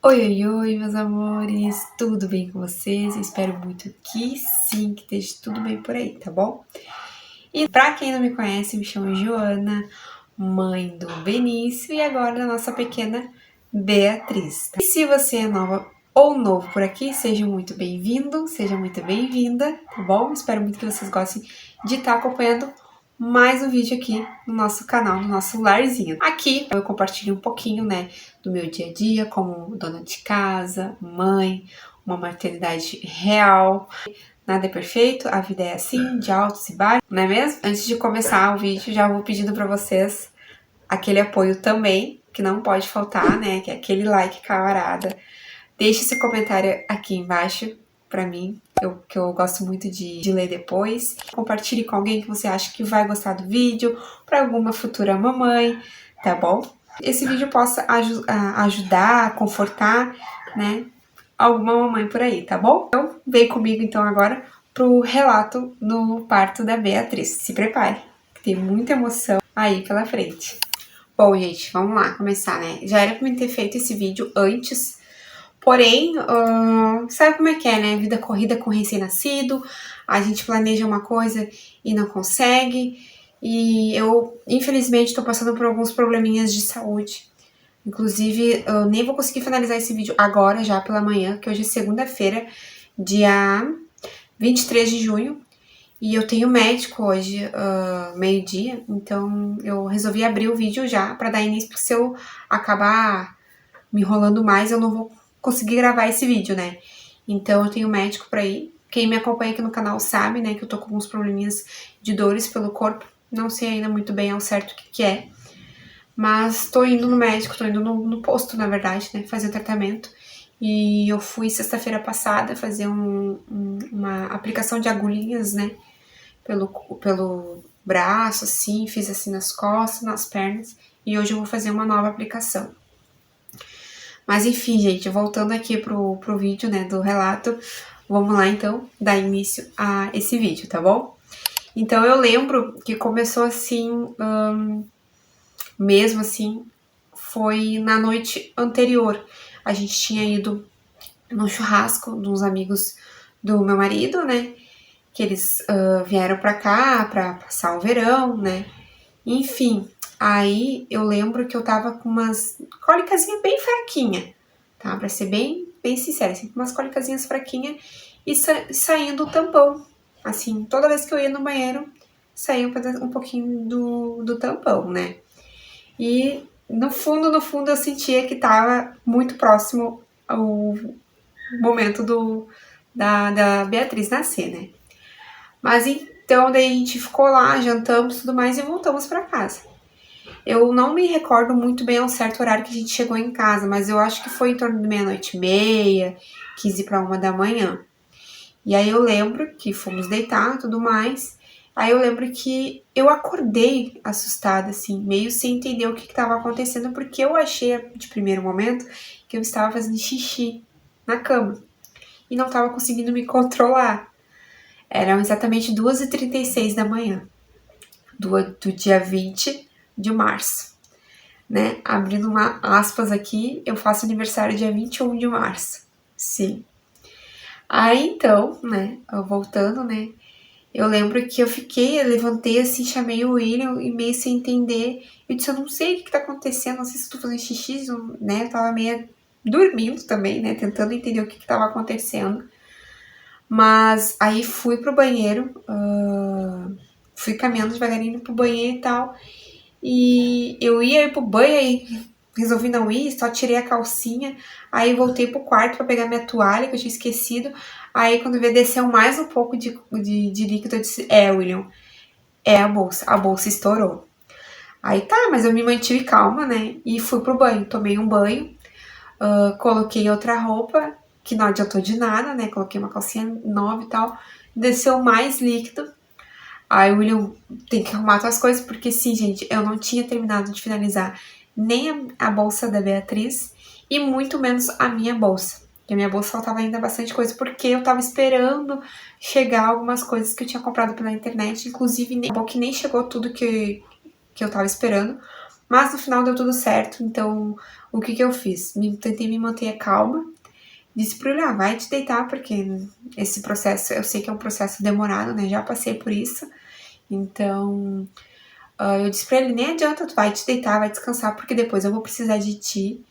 Oi, oi, oi, meus amores, tudo bem com vocês? Eu espero muito que sim, que esteja tudo bem por aí, tá bom? E pra quem não me conhece, me chamo Joana, mãe do Benício e agora da nossa pequena Beatriz. E se você é nova ou novo por aqui, seja muito bem-vindo, seja muito bem-vinda, tá bom? Espero muito que vocês gostem de estar acompanhando mais um vídeo aqui no nosso canal, no nosso larzinho. Aqui eu compartilho um pouquinho, né, do meu dia a dia como dona de casa, mãe, uma maternidade real. Nada é perfeito, a vida é assim, de altos e baixos, não é mesmo? Antes de começar o vídeo, já vou pedindo para vocês aquele apoio também, que não pode faltar, né, que é aquele like, camarada. Deixe esse comentário aqui embaixo pra mim, que eu gosto muito de ler depois. Compartilhe com alguém que você acha que vai gostar do vídeo, para alguma futura mamãe, tá bom? Esse vídeo possa ajudar, confortar, né, alguma mamãe por aí, tá bom? Então, vem comigo então agora pro relato no parto da Beatriz. Se prepare, tem muita emoção aí pela frente. Bom, gente, vamos lá começar, né? Já era pra mim ter feito esse vídeo antes. Porém, sabe como é que é, né? Vida corrida com recém-nascido, a gente planeja uma coisa e não consegue. E eu, infelizmente, tô passando por alguns probleminhas de saúde. Inclusive, eu nem vou conseguir finalizar esse vídeo agora, já pela manhã, que hoje é segunda-feira, dia 23 de junho. E eu tenho médico hoje, meio-dia, então eu resolvi abrir o vídeo já pra dar início, porque se eu acabar me enrolando mais, eu não vou conseguir gravar esse vídeo, né? Então eu tenho médico pra ir. Quem me acompanha aqui no canal sabe, né, que eu tô com alguns probleminhas de dores pelo corpo. Não sei ainda muito bem ao certo o que é. Mas tô indo no médico, tô indo no posto, na verdade, né, fazer o tratamento. E eu fui sexta-feira passada fazer uma aplicação de agulhinhas, né, pelo braço, assim, fiz assim nas costas, nas pernas. E hoje eu vou fazer uma nova aplicação. Mas enfim, gente, voltando aqui pro vídeo, né, do relato, vamos lá então dar início a esse vídeo, tá bom? Então eu lembro que começou assim, mesmo assim, foi na noite anterior. A gente tinha ido num churrasco de uns amigos do meu marido, né, que eles vieram pra cá pra passar o verão, né, enfim. Aí eu lembro que eu tava com umas cólicazinha bem fraquinha, tá? Pra ser bem sincera, assim, com umas cólicazinhas fraquinhas e saindo o tampão. Assim, toda vez que eu ia no banheiro, saía um pouquinho do tampão, né? E no fundo, eu sentia que tava muito próximo ao momento da Beatriz nascer, né? Mas então, daí a gente ficou lá, jantamos e tudo mais e voltamos pra casa. Eu não me recordo muito bem ao certo horário que a gente chegou em casa, mas eu acho que foi em torno de 00:30, 15 para 1 da manhã. E aí eu lembro que fomos deitar e tudo mais. Aí eu lembro que eu acordei assustada, assim, meio sem entender o que estava acontecendo, porque eu achei, de primeiro momento, que eu estava fazendo xixi na cama. E não estava conseguindo me controlar. Eram exatamente 2:36 da manhã, do dia 20 de março. Né? Abrindo uma aspas aqui, eu faço aniversário dia 21 de março. Sim. Aí então, né, voltando, né, eu lembro que eu levantei assim, chamei o William e meio sem entender. Eu disse, eu não sei o que tá acontecendo, não sei se eu tô fazendo xixi, né, eu tava meio dormindo também, né, tentando entender o que tava acontecendo. Mas aí fui pro banheiro, fui caminhando devagarinho pro banheiro e tal. E eu ia ir pro banho, aí resolvi não ir, só tirei a calcinha. Aí voltei pro quarto pra pegar minha toalha, que eu tinha esquecido. Aí quando veio, desceu mais um pouco de líquido, eu disse, William, é a bolsa estourou. Aí tá, mas eu me mantive calma, né, e fui pro banho, tomei um banho, coloquei outra roupa, que não adiantou de nada, né, coloquei uma calcinha nova e tal, desceu mais líquido. Aí o William tem que arrumar suas coisas, porque sim, gente, eu não tinha terminado de finalizar nem a bolsa da Beatriz e muito menos a minha bolsa. Porque a minha bolsa faltava ainda bastante coisa, porque eu tava esperando chegar algumas coisas que eu tinha comprado pela internet, inclusive nem chegou tudo que eu tava esperando, Mas no final deu tudo certo, então o que eu fiz? Tentei me manter calma, disse pra ele, vai te deitar, porque esse processo, eu sei que é um processo demorado, né, já passei por isso, então eu disse pra ele, nem adianta, tu vai te deitar, vai descansar, porque depois eu vou precisar de ti,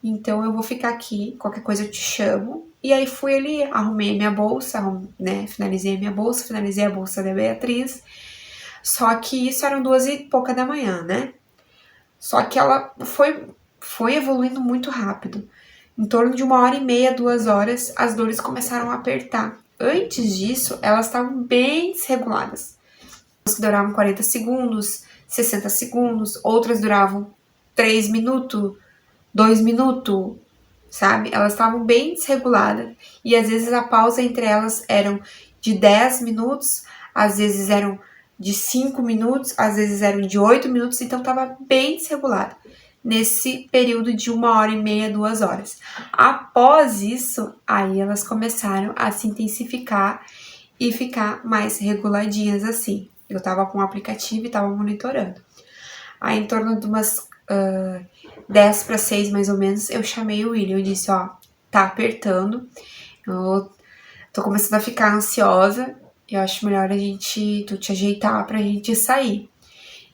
então eu vou ficar aqui, qualquer coisa eu te chamo. E aí fui ali, arrumei minha bolsa, né, finalizei a minha bolsa, finalizei a bolsa da Beatriz, só que isso eram 2h pouca da manhã, né, só que ela foi evoluindo muito rápido. Em torno de 1h30, 2 horas, as dores começaram a apertar. Antes disso, elas estavam bem desreguladas. Umas que duravam 40 segundos, 60 segundos, outras duravam 3 minutos, 2 minutos, sabe? Elas estavam bem desreguladas e às vezes a pausa entre elas eram de 10 minutos, às vezes eram de 5 minutos, às vezes eram de 8 minutos, então estava bem desregulada nesse período de 1h30, 2 horas. Após isso, aí elas começaram a se intensificar e ficar mais reguladinhas assim. Eu tava com o aplicativo e tava monitorando. Aí em torno de umas 10 para 6 mais ou menos, eu chamei o William, eu disse, tá apertando, eu tô começando a ficar ansiosa, eu acho melhor tu te ajeitar pra gente sair.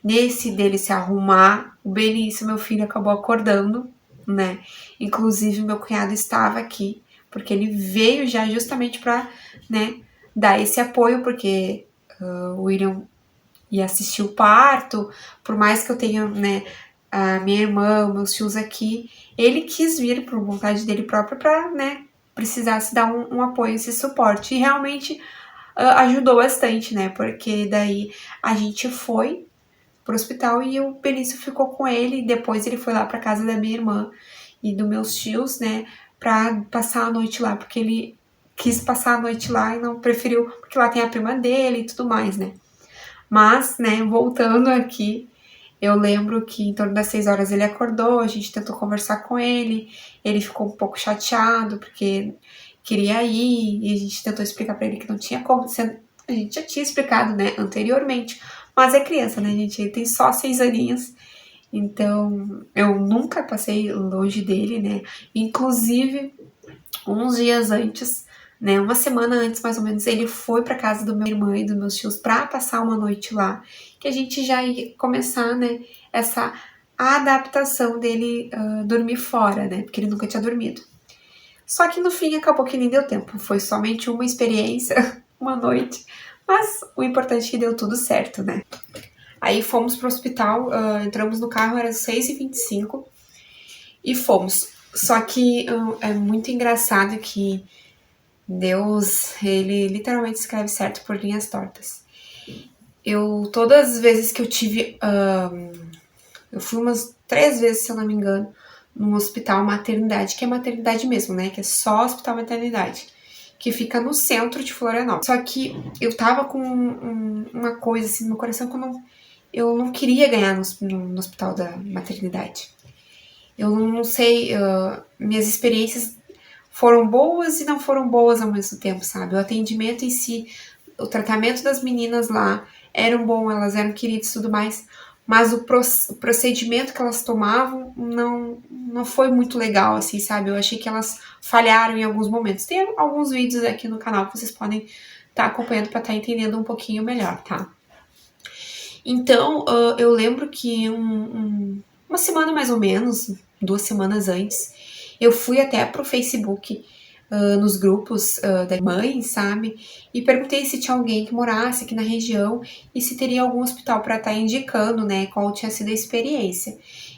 Nesse dele se arrumar, o Benício, meu filho, acabou acordando, né? Inclusive, meu cunhado estava aqui, porque ele veio já justamente pra, né, dar esse apoio, porque o William ia assistir o parto, por mais que eu tenha, né, a minha irmã, meus tios aqui, ele quis vir por vontade dele próprio pra, né, precisasse dar um apoio, esse suporte. E realmente ajudou bastante, né, porque daí a gente foi pro hospital e o Benício ficou com ele, e depois ele foi lá pra casa da minha irmã e dos meus tios, né, pra passar a noite lá, porque ele quis passar a noite lá e não preferiu, porque lá tem a prima dele e tudo mais, né. Mas, né, voltando aqui, eu lembro que em torno das 6 horas ele acordou, a gente tentou conversar com ele ficou um pouco chateado, porque queria ir, e a gente tentou explicar pra ele que não tinha como, a gente já tinha explicado, né, anteriormente, mas é criança, né, gente, ele tem só 6 aninhos, então eu nunca passei longe dele, né, inclusive uns dias antes, né, uma semana antes mais ou menos, ele foi para casa do meu irmão e dos meus tios para passar uma noite lá, que a gente já ia começar, né, essa adaptação dele dormir fora, né, porque ele nunca tinha dormido. Só que no fim acabou que nem deu tempo, foi somente uma experiência, uma noite, mas o importante é que deu tudo certo, né. Aí fomos pro hospital, entramos no carro, era 6h25 e fomos. Só que é muito engraçado que Deus, ele literalmente escreve certo por linhas tortas. Todas as vezes que eu tive, eu fui umas 3 vezes, se eu não me engano, num hospital maternidade, que é maternidade mesmo, né, que é só hospital maternidade, que fica no centro de Florianópolis. Só que eu tava com uma coisa assim no meu coração que eu não queria ganhar no hospital da maternidade. Eu não sei, minhas experiências foram boas e não foram boas ao mesmo tempo, sabe? O atendimento em si, o tratamento das meninas lá eram bom, elas eram queridas e tudo mais, mas o procedimento que elas tomavam não foi muito legal, assim, sabe? Eu achei que elas falharam em alguns momentos. Tem alguns vídeos aqui no canal que vocês podem estar acompanhando para estar entendendo um pouquinho melhor, tá? Então, eu lembro que uma semana mais ou menos, 2 semanas antes, eu fui até pro Facebook, nos grupos da mãe, sabe? E perguntei se tinha alguém que morasse aqui na região e se teria algum hospital para estar indicando, né, qual tinha sido a experiência.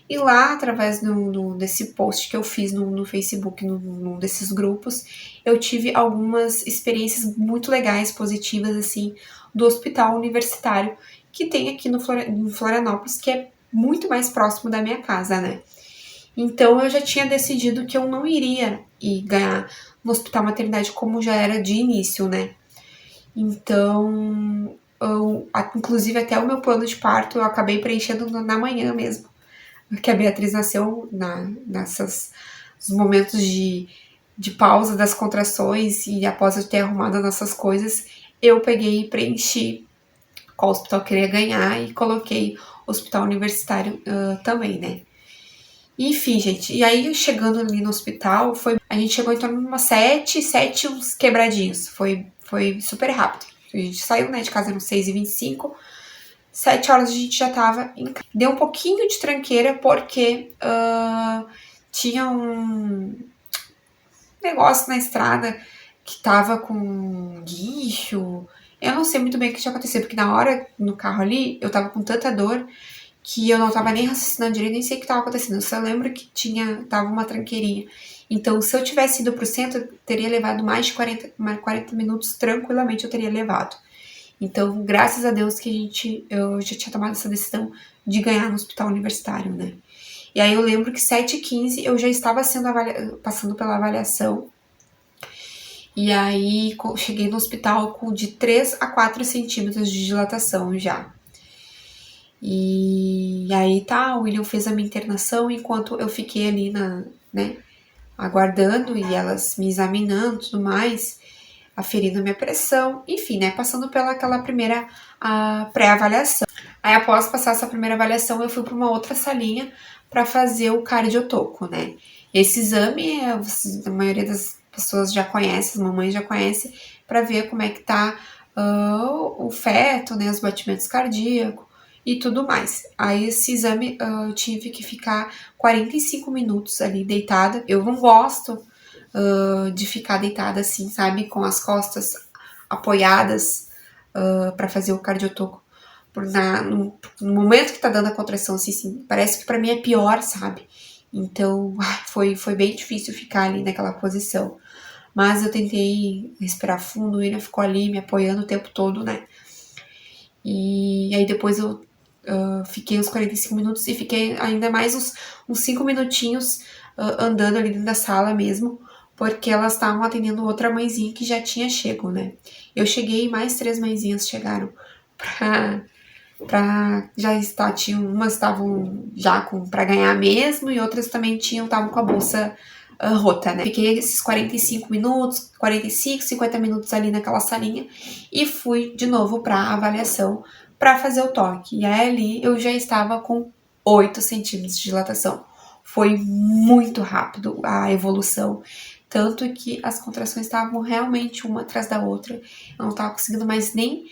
E lá, através desse post que eu fiz no Facebook, num desses grupos, eu tive algumas experiências muito legais, positivas, assim, do hospital universitário que tem aqui em Florianópolis, que é muito mais próximo da minha casa, né? Então eu já tinha decidido que eu não iria ir ganhar no hospital maternidade como já era de início, né? Então, inclusive até o meu plano de parto eu acabei preenchendo na manhã mesmo, porque a Beatriz nasceu nesses momentos de pausa das contrações e após eu ter arrumado as nossas coisas, eu peguei e preenchi qual hospital eu queria ganhar e coloquei hospital universitário também, né? Enfim, gente, e aí chegando ali no hospital, a gente chegou em torno de umas 7 uns quebradinhos, foi super rápido. A gente saiu, né, de casa às 6h25, 7 horas a gente já tava em casa. Deu um pouquinho de tranqueira porque tinha um negócio na estrada que tava com guincho. Eu não sei muito bem o que tinha acontecido, porque na hora, no carro ali, eu tava com tanta dor que eu não tava nem raciocinando direito, nem sei o que tava acontecendo. Eu só lembro que tava uma tranqueirinha. Então, se eu tivesse ido pro centro, eu teria levado mais de 40 minutos, tranquilamente eu teria levado. Então, graças a Deus que eu já tinha tomado essa decisão de ganhar no hospital universitário, né? E aí eu lembro que 7h15 eu já estava passando pela avaliação. E aí cheguei no hospital com de 3 a 4 centímetros de dilatação já. E aí tá, o William fez a minha internação enquanto eu fiquei ali né, aguardando e elas me examinando e tudo mais, aferindo a minha pressão, enfim, né, passando pela aquela primeira pré-avaliação. Aí após passar essa primeira avaliação, eu fui para uma outra salinha para fazer o cardiotoco, né. Esse exame, a maioria das pessoas já conhece, as mamães já conhecem, para ver como é que tá o feto, né, os batimentos cardíacos e tudo mais. Aí esse exame eu tive que ficar 45 minutos ali deitada. Eu não gosto de ficar deitada assim, sabe, com as costas apoiadas para fazer o cardiotoco. No momento que tá dando a contração, assim, parece que para mim é pior, sabe? Então, foi bem difícil ficar ali naquela posição. Mas eu tentei respirar fundo, o William ficou ali me apoiando o tempo todo, né? E aí depois eu fiquei uns 45 minutos e fiquei ainda mais uns 5 minutinhos andando ali dentro da sala mesmo, porque elas estavam atendendo outra mãezinha que já tinha chego, né? Eu cheguei e mais 3 mãezinhas chegaram pra já estar, umas estavam já pra ganhar mesmo e outras também estavam com a bolsa rota, né? Fiquei esses 45 minutos, 45, 50 minutos ali naquela salinha e fui de novo pra avaliação para fazer o toque. E aí ali eu já estava com 8 centímetros de dilatação. Foi muito rápido a evolução, tanto que as contrações estavam realmente uma atrás da outra. Eu não estava conseguindo mais nem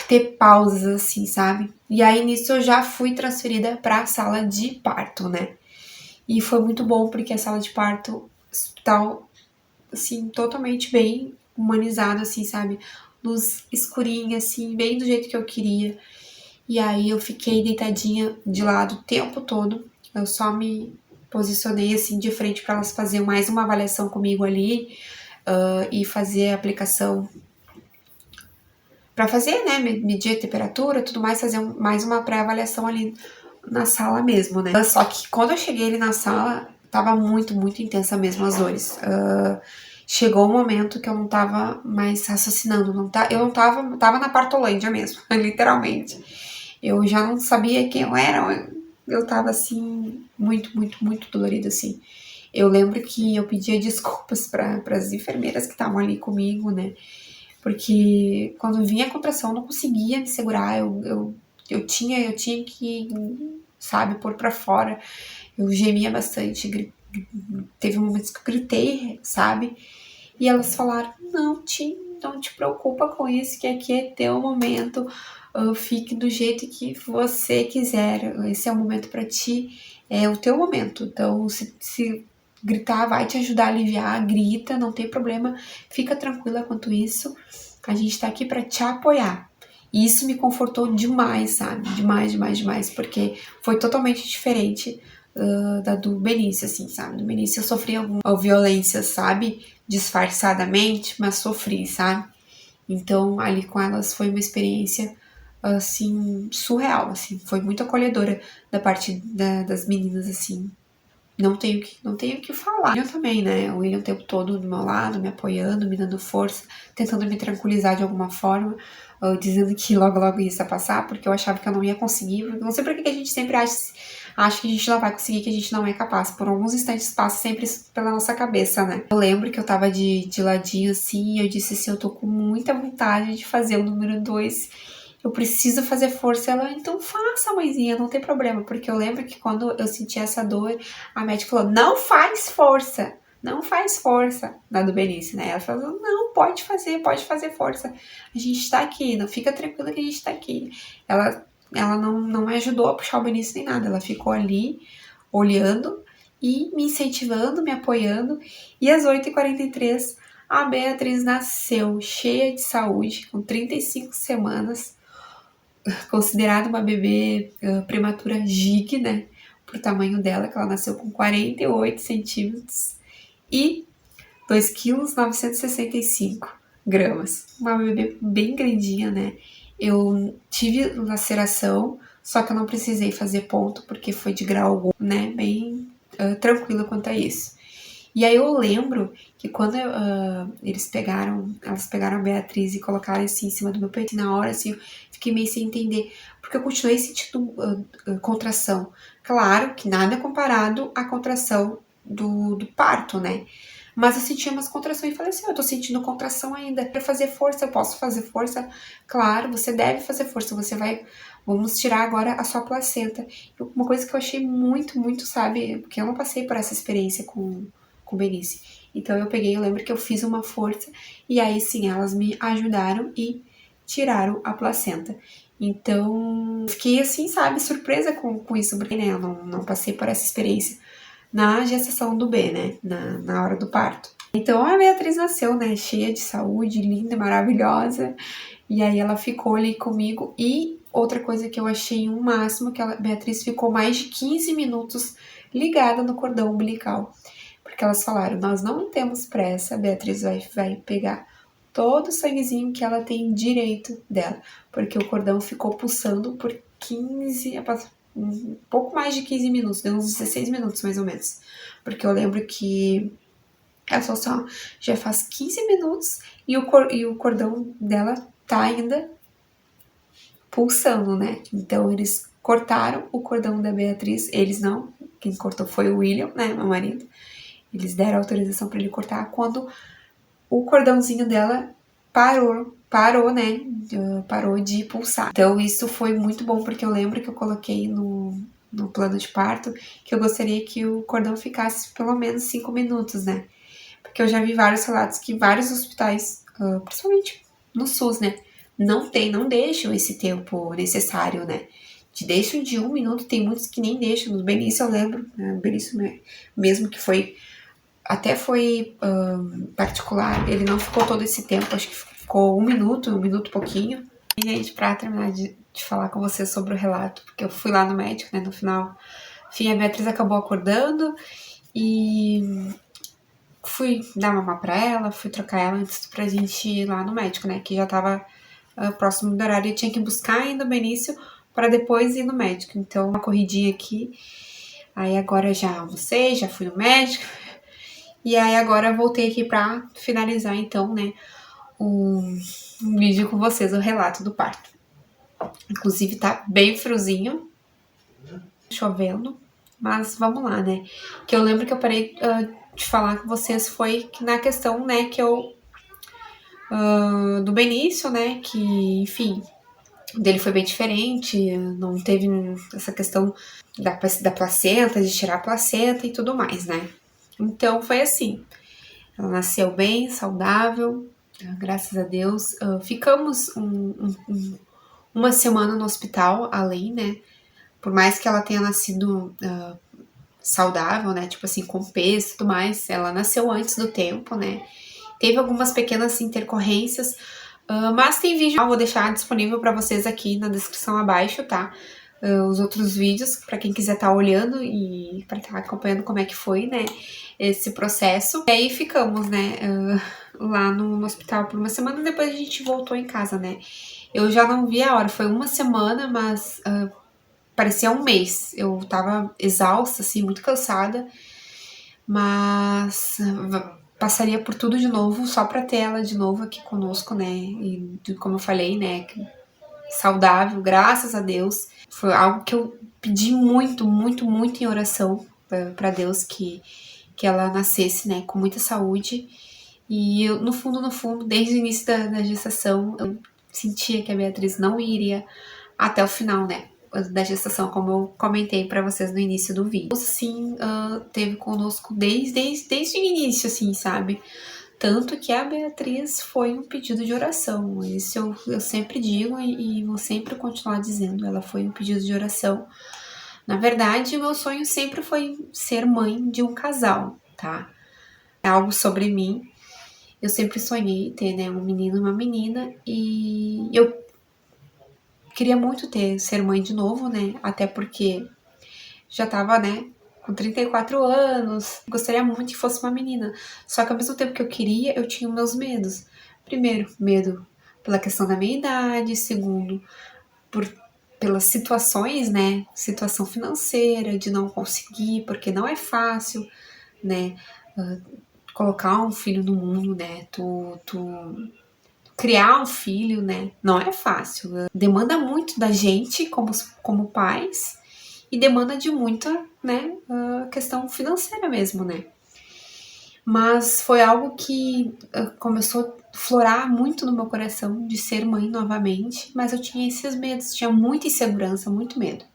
ter pausas assim, sabe? E aí nisso eu já fui transferida para a sala de parto, né? E foi muito bom porque a sala de parto, hospital, assim, totalmente bem humanizado, assim, sabe? Luz escurinha, assim, bem do jeito que eu queria. E aí eu fiquei deitadinha de lado o tempo todo. Eu só me posicionei assim de frente para elas fazerem mais uma avaliação comigo ali e fazer a aplicação para fazer, né, medir a temperatura, tudo mais, fazer mais uma pré-avaliação ali na sala mesmo, né. Só que quando eu cheguei ali na sala, tava muito, muito intensa mesmo as dores. Chegou um momento que eu não tava mais raciocinando, eu não tava na partolândia mesmo, literalmente. Eu já não sabia quem eu era, eu tava assim, muito, muito, muito dolorida, assim. Eu lembro que eu pedia desculpas para as enfermeiras que estavam ali comigo, né? Porque quando vinha a contração eu não conseguia me segurar, eu tinha que, sabe, pôr pra fora. Eu gemia bastante, teve momentos que eu gritei, sabe? E elas falaram, não te preocupa com isso, que aqui é teu momento, fique do jeito que você quiser, esse é o momento pra ti, é o teu momento. Então, se gritar vai te ajudar a aliviar, grita, não tem problema, fica tranquila quanto isso, a gente tá aqui pra te apoiar. E isso me confortou demais, sabe? Demais, demais, demais, porque foi totalmente diferente da do Benício, assim, sabe? Do Benício eu sofri alguma violência, sabe? Disfarçadamente, mas sofri, sabe? Então, ali com elas foi uma experiência, assim, surreal, assim. Foi muito acolhedora da parte das meninas, assim. Não tenho que falar. O William também, né? O William o tempo todo do meu lado, me apoiando, me dando força, tentando me tranquilizar de alguma forma, dizendo que logo, logo ia passar, porque eu achava que eu não ia conseguir. Não sei por que a gente sempre acha que a gente não vai conseguir, que a gente não é capaz. Por alguns instantes passa sempre isso pela nossa cabeça, né? Eu lembro que eu tava de ladinho assim, e eu disse assim, eu tô com muita vontade de fazer o número 2. eu preciso fazer força. Ela, então faça, mãezinha, não tem problema. Porque eu lembro que quando eu senti essa dor, a médica falou, não faz força. Não faz força, na do Benício, né? Ela falou, não, pode fazer força. A gente tá aqui, não fica tranquila que a gente tá aqui. Ela não me ajudou a puxar o Benício nem nada. Ela ficou ali, olhando e me incentivando, me apoiando. E às 8h43, a Beatriz nasceu cheia de saúde, com 35 semanas, considerada uma bebê prematura gig, né? Pro tamanho dela, que ela nasceu com 48 centímetros e 2,965 kg. Uma bebê bem grandinha, né? Eu tive laceração, só que eu não precisei fazer ponto, porque foi de grau algum, né? Bem tranquila quanto a isso. E aí eu lembro que quando elas pegaram a Beatriz e colocaram assim em cima do meu peito, e na hora assim, eu fiquei meio sem entender, porque eu continuei sentindo contração. Claro que nada comparado à contração do parto, né? Mas eu sentia umas contrações e falei assim, eu tô sentindo contração ainda, quero fazer força, eu posso fazer força? Claro, você deve fazer força, vamos tirar agora a sua placenta. Uma coisa que eu achei muito, sabe, porque eu não passei por essa experiência com o Benício. Então eu lembro que eu fiz uma força e aí sim, elas me ajudaram e tiraram a placenta. Então, fiquei assim, sabe, surpresa com isso, porque né, eu não passei por essa experiência na gestação do B, né, na hora do parto. Então a Beatriz nasceu, né, cheia de saúde, linda, maravilhosa, e aí ela ficou ali comigo. E outra coisa que eu achei um máximo, que a Beatriz ficou mais de 15 minutos ligada no cordão umbilical. Porque elas falaram, nós não temos pressa, a Beatriz vai pegar todo o sanguezinho que ela tem direito dela. Porque o cordão ficou pulsando por 15, um pouco mais de 15 minutos, deu uns 16 minutos mais ou menos. Porque eu lembro que ela falou assim, ó, já faz 15 minutos e o cordão dela tá ainda pulsando, né? Então eles cortaram o cordão da Beatriz, eles não, quem cortou foi o William, né, meu marido. Eles deram autorização para ele cortar quando o cordãozinho dela parou, né? Parou de pulsar. Então isso foi muito bom, porque eu lembro que eu coloquei no plano de parto que eu gostaria que o cordão ficasse pelo menos 5 minutos, né? Porque eu já vi vários relatos que vários hospitais, principalmente no SUS, né? Não deixam esse tempo necessário, né? Te deixam de 1 minuto, tem muitos que nem deixam. No Benício eu lembro, né? No Benício mesmo que foi até foi particular, ele não ficou todo esse tempo, acho que ficou 1 minuto e pouquinho. E, gente, pra terminar de falar com vocês sobre o relato, porque eu fui lá no médico, né, no final. Enfim, a Beatriz acabou acordando e fui dar mamar pra ela, fui trocar ela antes pra gente ir lá no médico, né, que já tava próximo do horário e tinha que buscar ainda o Benício pra depois ir no médico. Então, uma corridinha aqui. Aí agora já almocei, já fui no médico. E aí agora eu voltei aqui pra finalizar então, né, um vídeo com vocês, o relato do parto. Inclusive tá bem friozinho, chovendo, mas vamos lá, né. Que eu lembro que eu parei de falar com vocês foi que na questão, né, que eu... do Benício, né, que, enfim, dele foi bem diferente, não teve essa questão da placenta, de tirar a placenta e tudo mais, né. Então foi assim, ela nasceu bem, saudável, graças a Deus. Ficamos uma semana no hospital, além, né? Por mais que ela tenha nascido saudável, né? Tipo assim, com peso e tudo mais, ela nasceu antes do tempo, né? Teve algumas pequenas intercorrências, mas tem vídeo, eu vou deixar disponível para vocês aqui na descrição abaixo, tá? Os outros vídeos, para quem quiser estar olhando e para estar acompanhando como é que foi, né, esse processo. E aí ficamos, né, lá no hospital por uma semana, depois a gente voltou em casa, né. Eu já não vi a hora, foi uma semana, mas parecia um mês. Eu tava exausta, assim, muito cansada, mas passaria por tudo de novo, só pra ter ela de novo aqui conosco, né, e como eu falei, né, saudável, graças a Deus. Foi algo que eu pedi muito em oração para Deus que ela nascesse, né, com muita saúde. E eu, no fundo, desde o início da gestação, eu sentia que a Beatriz não iria até o final, né, da gestação, como eu comentei para vocês no início do vídeo. Sim, teve conosco desde o início, assim, sabe? Tanto que a Beatriz foi um pedido de oração. Isso eu sempre digo e vou sempre continuar dizendo. Ela foi um pedido de oração. Na verdade, o meu sonho sempre foi ser mãe de um casal, tá? É algo sobre mim. Eu sempre sonhei ter, né, um menino e uma menina. E eu queria muito ser mãe de novo, né? Até porque já tava, né, com 34 anos. Gostaria muito que fosse uma menina. Só que ao mesmo tempo que eu queria, eu tinha meus medos. Primeiro, medo pela questão da minha idade. Segundo, pelas situações, né? Situação financeira, de não conseguir, porque não é fácil, né? Colocar um filho no mundo, né? Tu criar um filho, né? Não é fácil. Demanda muito da gente como pais e demanda de muita, né? Questão financeira mesmo, né? Mas foi algo que começou a florar muito no meu coração de ser mãe novamente, mas eu tinha esses medos, tinha muita insegurança, muito medo.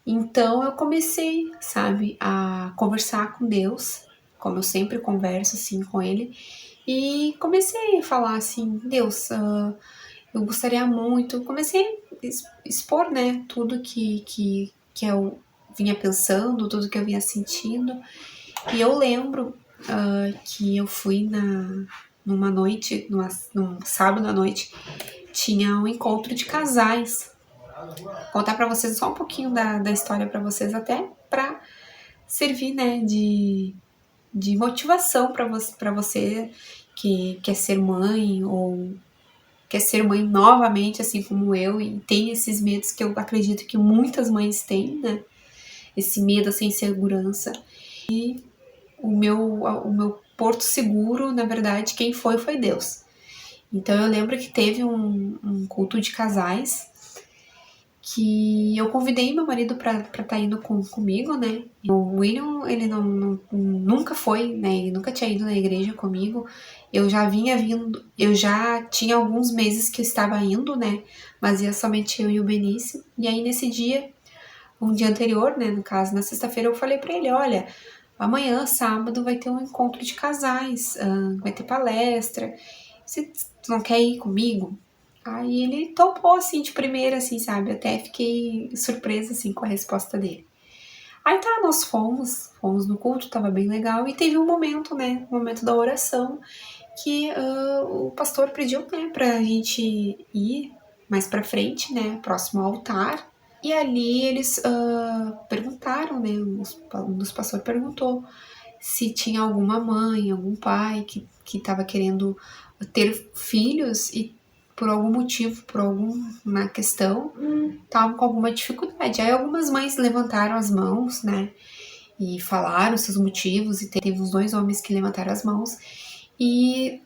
Então eu comecei, sabe, a conversar com Deus, como eu sempre converso assim com Ele, e comecei a falar assim, Deus, eu gostaria muito, comecei a expor, né, tudo que eu vinha pensando, tudo que eu vinha sentindo, e eu lembro que eu fui numa noite, num sábado à noite, tinha um encontro de casais. Vou contar para vocês só um pouquinho da história para vocês, até para servir, né, de motivação para você que quer ser mãe ou quer ser mãe novamente, assim como eu, e tem esses medos que eu acredito que muitas mães têm, né? Esse medo, essa insegurança. E o meu porto seguro, na verdade, quem foi Deus. Então eu lembro que teve um culto de casais que eu convidei meu marido para estar indo comigo, né? O William, ele nunca foi, né? Ele nunca tinha ido na igreja comigo. Eu já vinha vindo, eu já tinha alguns meses que eu estava indo, né? Mas ia somente eu e o Benício. E aí nesse dia, um dia anterior, né? No caso, na sexta-feira, eu falei para ele, olha, amanhã, sábado, vai ter um encontro de casais, vai ter palestra. Se tu não quer ir comigo? Aí ele topou, assim, de primeira, assim, sabe? Até fiquei surpresa, assim, com a resposta dele. Aí tá, nós fomos no culto, tava bem legal. E teve um momento, né? Um momento da oração, que o pastor pediu, né, pra gente ir mais pra frente, né? Próximo ao altar. E ali eles perguntaram, né? Um dos pastores perguntou se tinha alguma mãe, algum pai que tava querendo ter filhos e por algum motivo, por alguma questão, estavam com alguma dificuldade. Aí algumas mães levantaram as mãos, né? E falaram seus motivos, e teve uns 2 homens que levantaram as mãos. E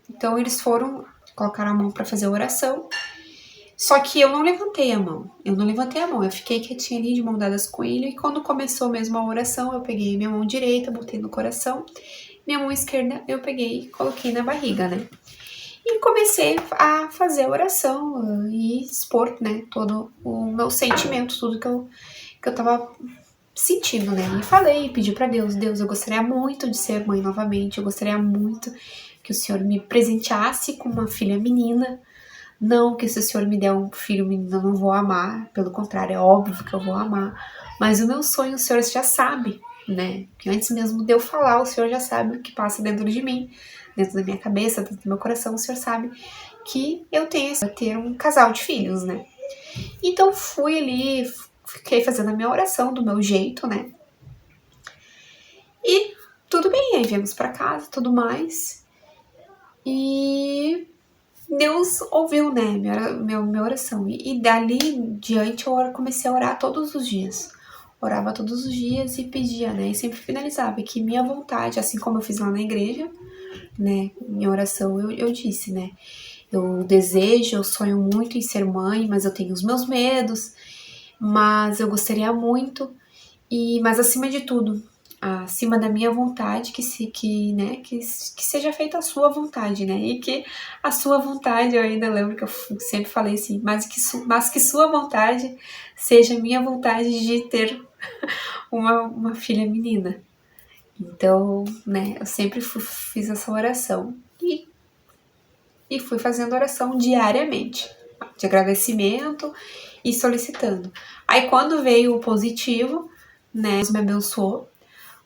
então eles foram, colocaram a mão para fazer a oração. Só que eu não levantei a mão. Eu fiquei quietinha ali de mão dadas com ele. E quando começou mesmo a oração, eu peguei minha mão direita, botei no coração. Minha mão esquerda eu peguei e coloquei na barriga, né? E comecei a fazer a oração e expor, né, todo o meu sentimento, tudo que eu tava sentindo, né? E falei, pedi pra Deus, eu gostaria muito de ser mãe novamente, eu gostaria muito que o Senhor me presenteasse com uma filha menina. Não que se o Senhor me der um filho menino eu não vou amar, pelo contrário, é óbvio que eu vou amar. Mas o meu sonho o Senhor já sabe, né? Que antes mesmo de eu falar, o Senhor já sabe o que passa dentro de mim, dentro da minha cabeça, dentro do meu coração. O Senhor sabe que eu tenho que ter um casal de filhos, né? Então fui ali, fiquei fazendo a minha oração do meu jeito, né? E tudo bem, aí viemos pra casa, tudo mais. E Deus ouviu, né, minha oração. E dali em diante eu comecei a orar todos os dias. Orava todos os dias e pedia, né, e sempre finalizava que minha vontade, assim como eu fiz lá na igreja, né, minha oração eu disse, né, eu desejo, eu sonho muito em ser mãe, mas eu tenho os meus medos, mas eu gostaria muito, mas acima de tudo, acima da minha vontade, que seja feita a sua vontade, né? E que a sua vontade, eu ainda lembro que eu sempre falei assim, mas que sua vontade seja minha vontade de ter uma filha menina. Então, né, eu sempre fiz essa oração e fui fazendo oração diariamente, de agradecimento e solicitando. Aí quando veio o positivo, né, Deus me abençoou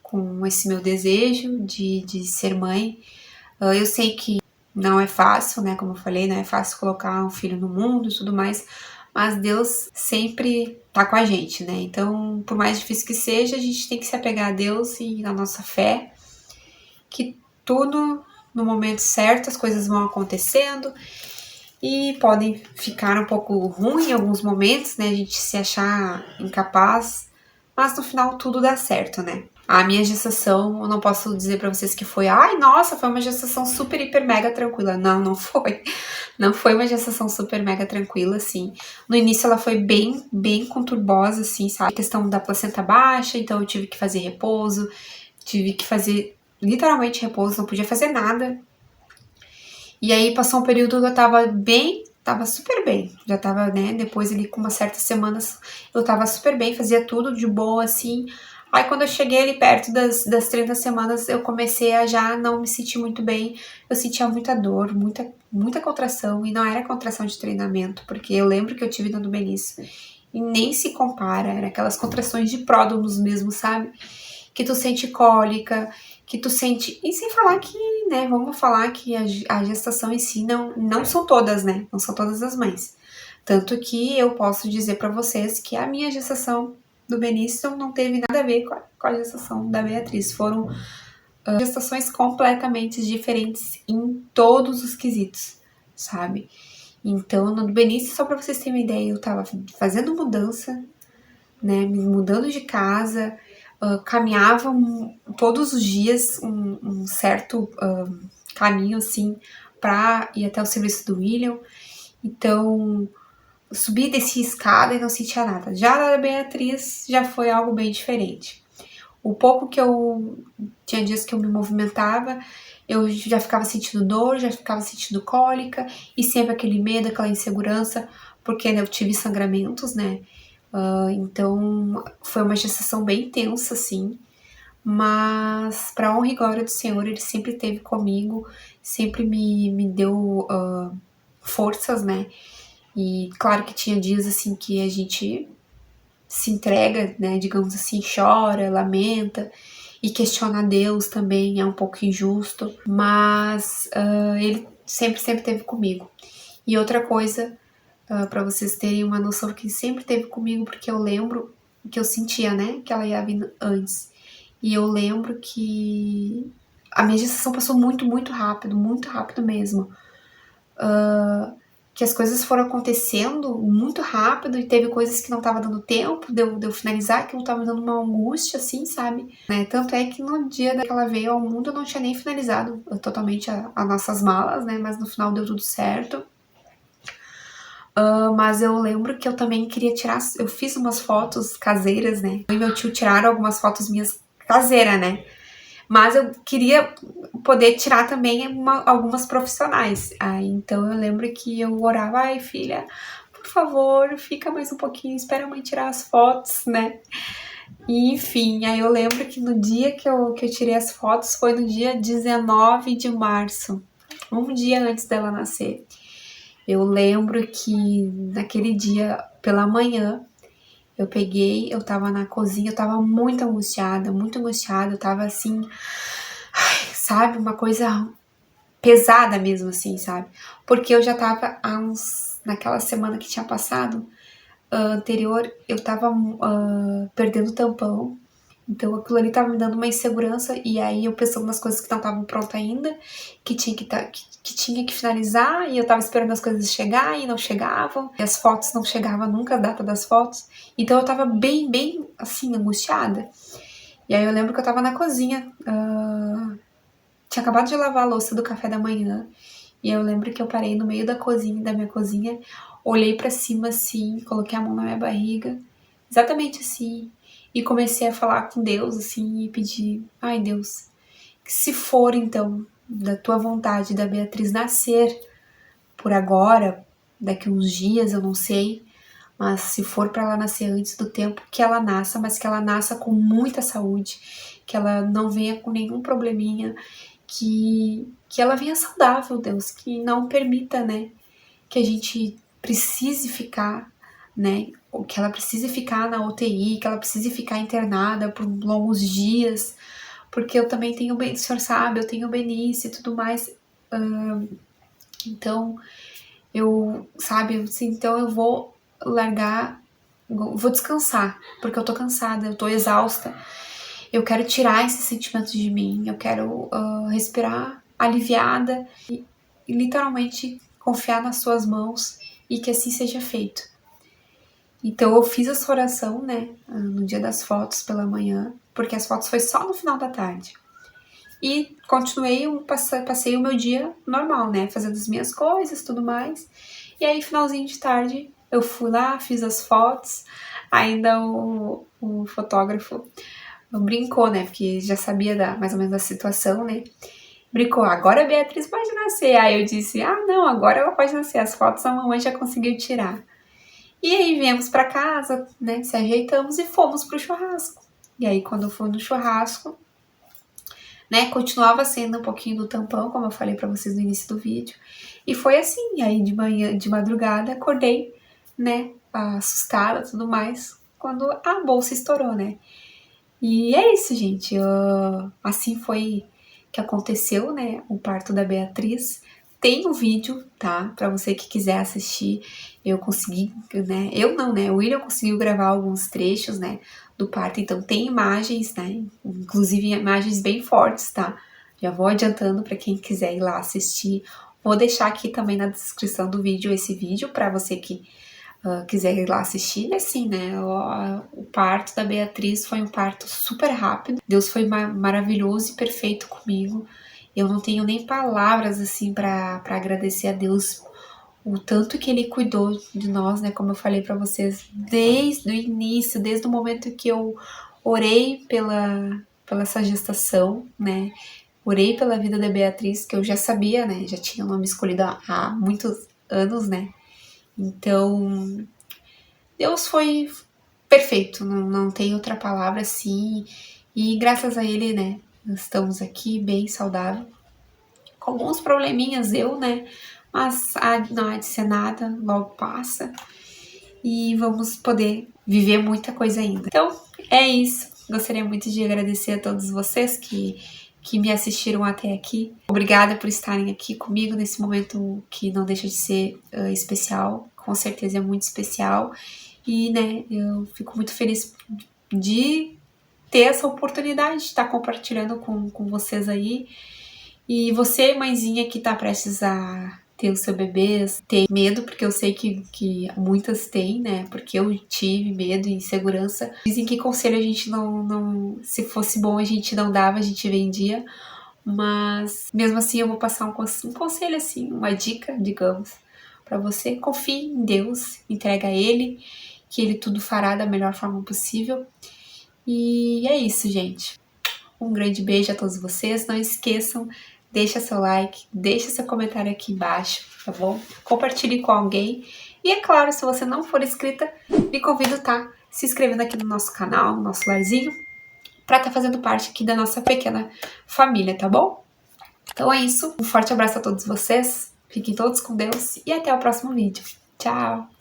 com esse meu desejo de ser mãe. Eu sei que não é fácil, né, como eu falei, não é fácil colocar um filho no mundo e tudo mais, mas Deus sempre tá com a gente, né? Então, por mais difícil que seja, a gente tem que se apegar a Deus e na nossa fé, que tudo no momento certo, as coisas vão acontecendo e podem ficar um pouco ruim em alguns momentos, né? A gente se achar incapaz, mas no final tudo dá certo, né? A minha gestação, eu não posso dizer pra vocês que foi, ai, nossa, foi uma gestação super, hiper, mega tranquila. Não, não foi. Não foi uma gestação super, mega tranquila, assim. No início ela foi bem, bem conturbosa, assim, sabe? A questão da placenta baixa, então eu tive que fazer repouso, tive que fazer literalmente repouso, não podia fazer nada. E aí passou um período que eu tava super bem. Já tava, né, depois ali com umas certas semanas, eu tava super bem, fazia tudo de boa, assim. Aí quando eu cheguei ali perto das 30 semanas, eu comecei a já não me sentir muito bem. Eu sentia muita dor, muita contração, e não era contração de treinamento, porque eu lembro que eu tive dando Benício. E nem se compara, era aquelas contrações de pródromos mesmo, sabe? Que tu sente cólica, que tu sente... E sem falar que, né, vamos falar que a gestação em si não são todas, né? Não são todas as mães. Tanto que eu posso dizer pra vocês que a minha gestação do Benício não teve nada a ver com a gestação da Beatriz. Foram gestações completamente diferentes em todos os quesitos, sabe? Então, no Benício, só pra vocês terem uma ideia, eu tava fazendo mudança, né, me mudando de casa, caminhava todos os dias um certo caminho, assim, pra ir até o serviço do William. Então, eu subi e desci a escada e não sentia nada. Já na Beatriz, já foi algo bem diferente. O pouco que eu... Tinha dias que eu me movimentava, eu já ficava sentindo dor, já ficava sentindo cólica, e sempre aquele medo, aquela insegurança, porque né, eu tive sangramentos, né? Então, foi uma gestação bem tensa, assim, mas para honra e glória do Senhor, Ele sempre esteve comigo, sempre me deu forças, né? E claro que tinha dias, assim, que a gente se entrega, né, digamos assim, chora, lamenta, e questiona a Deus também, é um pouco injusto, mas Ele sempre esteve comigo. E outra coisa, para vocês terem uma noção que sempre esteve comigo, porque eu lembro que eu sentia, né, que ela ia vir antes. E eu lembro que a minha gestação passou muito rápido mesmo. Que as coisas foram acontecendo muito rápido e teve coisas que não tava dando tempo de eu finalizar, que não tava dando uma angústia, assim, sabe? Né? Tanto é que no dia que ela veio ao mundo eu não tinha nem finalizado totalmente as nossas malas, né? Mas no final deu tudo certo. Mas eu lembro que eu também queria tirar... Eu fiz umas fotos caseiras, né? Eu e meu tio tiraram algumas fotos minhas caseiras, né? Mas eu queria poder tirar também algumas profissionais. Aí, então eu lembro que eu orava, ai filha, por favor, fica mais um pouquinho, espera a mãe tirar as fotos, né? E, enfim, aí eu lembro que no dia que eu tirei as fotos foi no dia 19 de março, um dia antes dela nascer. Eu lembro que naquele dia, pela manhã, eu tava na cozinha, eu tava muito angustiada, eu tava assim, sabe, uma coisa pesada mesmo, assim, sabe? Porque eu já tava naquela semana que tinha passado, anterior, eu tava perdendo tampão, então aquilo ali tava me dando uma insegurança, e aí eu pensando nas coisas que não estavam prontas ainda, que tinha que finalizar, e eu tava esperando as coisas chegar e não chegavam, e as fotos não chegavam nunca, a data das fotos, então eu tava bem, assim, angustiada. E aí eu lembro que eu tava na cozinha, tinha acabado de lavar a louça do café da manhã, e eu lembro que eu parei no meio da minha cozinha, olhei pra cima assim, coloquei a mão na minha barriga, exatamente assim, e comecei a falar com Deus, assim, e pedir, ai Deus, que se for então da tua vontade da Beatriz nascer por agora, daqui uns dias, eu não sei, mas se for para ela nascer antes do tempo, que ela nasça, mas que ela nasça com muita saúde, que ela não venha com nenhum probleminha, que ela venha saudável, Deus, que não permita, né, que a gente precise ficar, né, ou que ela precise ficar na UTI, que ela precise ficar internada por longos dias, porque eu também tenho, o senhor sabe, eu tenho Benício e tudo mais, então, então eu vou largar, vou descansar, porque eu tô cansada, eu tô exausta, eu quero tirar esses sentimentos de mim, eu quero respirar aliviada e literalmente confiar nas suas mãos e que assim seja feito. Então eu fiz essa oração, né, no dia das fotos pela manhã, porque as fotos foi só no final da tarde. E continuei, passei o meu dia normal, né, fazendo as minhas coisas, tudo mais. E aí, finalzinho de tarde, eu fui lá, fiz as fotos, ainda o fotógrafo brincou, né, porque já sabia mais ou menos da situação, né, brincou, agora a Beatriz pode nascer. Aí eu disse, não, agora ela pode nascer, as fotos a mamãe já conseguiu tirar. E aí viemos pra casa, né, se ajeitamos e fomos pro churrasco. E aí quando eu fui no churrasco, né, continuava sendo um pouquinho do tampão, como eu falei pra vocês no início do vídeo. E foi assim, aí de manhã, de madrugada, acordei, né, assustada e tudo mais, quando a bolsa estourou, né. E é isso, gente, assim foi que aconteceu, né, o parto da Beatriz. Tem um vídeo, tá, pra você que quiser assistir, eu consegui, né, eu não, né, o William conseguiu gravar alguns trechos, né, do parto, então tem imagens, né, inclusive imagens bem fortes, tá, já vou adiantando pra quem quiser ir lá assistir, vou deixar aqui também na descrição do vídeo esse vídeo pra você que quiser ir lá assistir. E assim, né, o parto da Beatriz foi um parto super rápido, Deus foi maravilhoso e perfeito comigo, eu não tenho nem palavras assim pra agradecer a Deus o tanto que Ele cuidou de nós, né, como eu falei pra vocês, desde o início, desde o momento que eu orei pela essa gestação, né, orei pela vida da Beatriz, que eu já sabia, né, já tinha o nome escolhido há muitos anos, né, então Deus foi perfeito, não tem outra palavra assim, e graças a Ele, né, estamos aqui bem saudável, com alguns probleminhas né, mas não há de ser nada, logo passa, e vamos poder viver muita coisa ainda. Então, é isso, gostaria muito de agradecer a todos vocês que me assistiram até aqui. Obrigada por estarem aqui comigo nesse momento que não deixa de ser especial, com certeza é muito especial, e, né, eu fico muito feliz de ter essa oportunidade de estar compartilhando com vocês aí. E você, mãezinha, que tá prestes a ter o seu bebê, tem medo, porque eu sei que muitas têm, né? Porque eu tive medo e insegurança. Dizem que conselho a gente não... Se fosse bom, a gente não dava, a gente vendia. Mas, mesmo assim, eu vou passar um conselho, assim, uma dica, digamos, pra você. Confie em Deus, entrega a Ele, que Ele tudo fará da melhor forma possível. E é isso, gente. Um grande beijo a todos vocês. Não esqueçam, deixa seu like, deixa seu comentário aqui embaixo, tá bom? Compartilhe com alguém. E é claro, se você não for inscrita, me convido a tá se inscrevendo aqui no nosso canal, no nosso larzinho, pra estar fazendo parte aqui da nossa pequena família, tá bom? Então é isso. Um forte abraço a todos vocês. Fiquem todos com Deus e até o próximo vídeo. Tchau!